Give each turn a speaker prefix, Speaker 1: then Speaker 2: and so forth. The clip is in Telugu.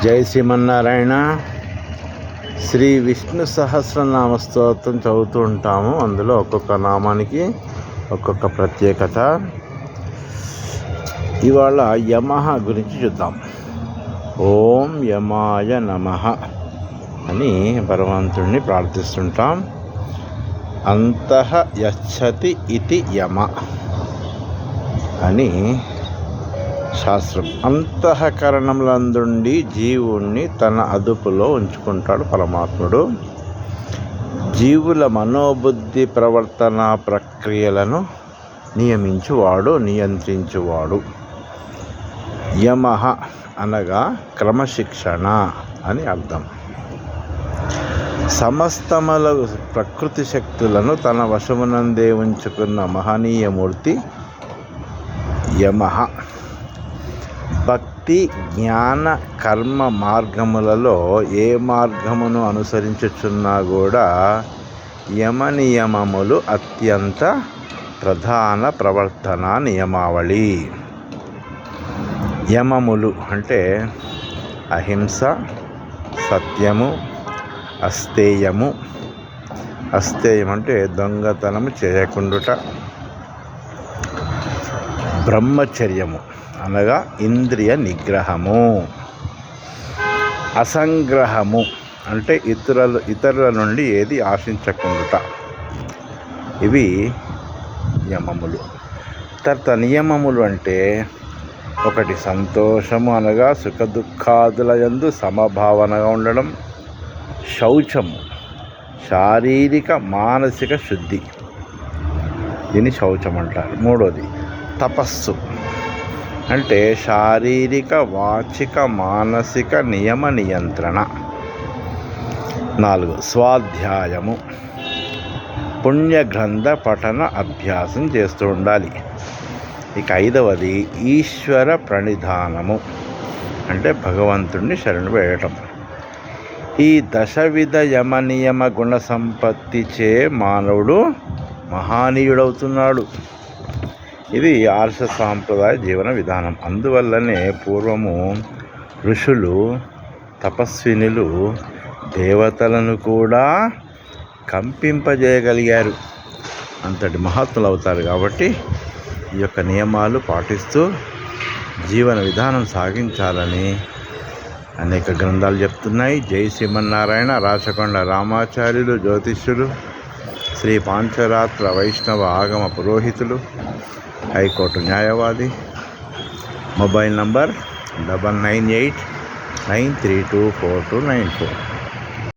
Speaker 1: జై శ్రీమన్నారాయణ. శ్రీ విష్ణు సహస్రనామ స్తోత్రం చదువుతూ ఉంటాము. అందులో ఒక్కొక్క నామానికి ఒక్కొక్క ప్రత్యేకత. ఇవాళ యమః గురించి చూద్దాం. ఓం యమాయ నమః అని భగవంతుడిని ప్రార్థిస్తుంటాం. అంతః యచ్చతి ఇతి యమ అని శాస్త్రం. అంతఃకరణములందుండి జీవుణ్ణి తన అదుపులో ఉంచుకుంటాడు పరమాత్ముడు. జీవుల మనోబుద్ధి ప్రవర్తన ప్రక్రియలను నియమించువాడు, నియంత్రించువాడు. యమః అనగా క్రమశిక్షణ అని అర్థం. సమస్తముల ప్రకృతి శక్తులను తన వశమునందే ఉంచుకున్న మహనీయమూర్తి యమః. భక్తి, జ్ఞాన, కర్మ మార్గములలో ఏ మార్గమును అనుసరించుచున్నా కూడా యమ నియమములు అత్యంత ప్రధాన ప్రవర్తన నియమావళి. యమములు అంటే అహింస, సత్యము, అస్తేయము. అస్తేయం అంటే దొంగతనము చేయకుండుట. బ్రహ్మచర్యము అనగా ఇంద్రియ నిగ్రహము. అసంగ్రహము అంటే ఇతరుల నుండి ఏది ఆశించకుండుట. ఇవి యమములు. తర్వాత నియమములు అంటే ఒకటి సంతోషము అనగా సుఖ దుఃఖాదుల యందు సమభావనగా ఉండడం. శౌచము శారీరక మానసిక శుద్ధి, దీన్ని శౌచం అంటారు. మూడోది తపస్సు అంటే శారీరక వాచిక మానసిక నియమ నియంత్రణ. 4 స్వాధ్యాయము పుణ్యగ్రంథ పఠన అభ్యాసం చేస్తూ ఉండాలి. ఇక 5వది ఈశ్వర ప్రణిధానము అంటే భగవంతుడిని శరణు వేయటం. ఈ దశవిధ యమ నియమ గుణ సంపత్తిచే మానవుడు మహానీయుడవుతున్నాడు. ఇది ఆర్ష సాంప్రదాయ జీవన విధానం. అందువల్లనే పూర్వము ఋషులు, తపస్వినులు దేవతలను కూడా కంపింపజేయగలిగారు. అంతటి మహాత్ములు అవుతారు. కాబట్టి ఈ యొక్క నియమాలు పాటిస్తూ జీవన విధానం సాగించాలని అనేక గ్రంథాలు చెప్తున్నాయి. జై శ్రీమన్నారాయణ. రాచకొండ రామాచార్యులు జ్యోతిష్యులు, శ్రీ పాంచరాత్ర వైష్ణవ ఆగమ పురోహితులు, హైకోర్టు న్యాయవాది. Mobile number 9989324294.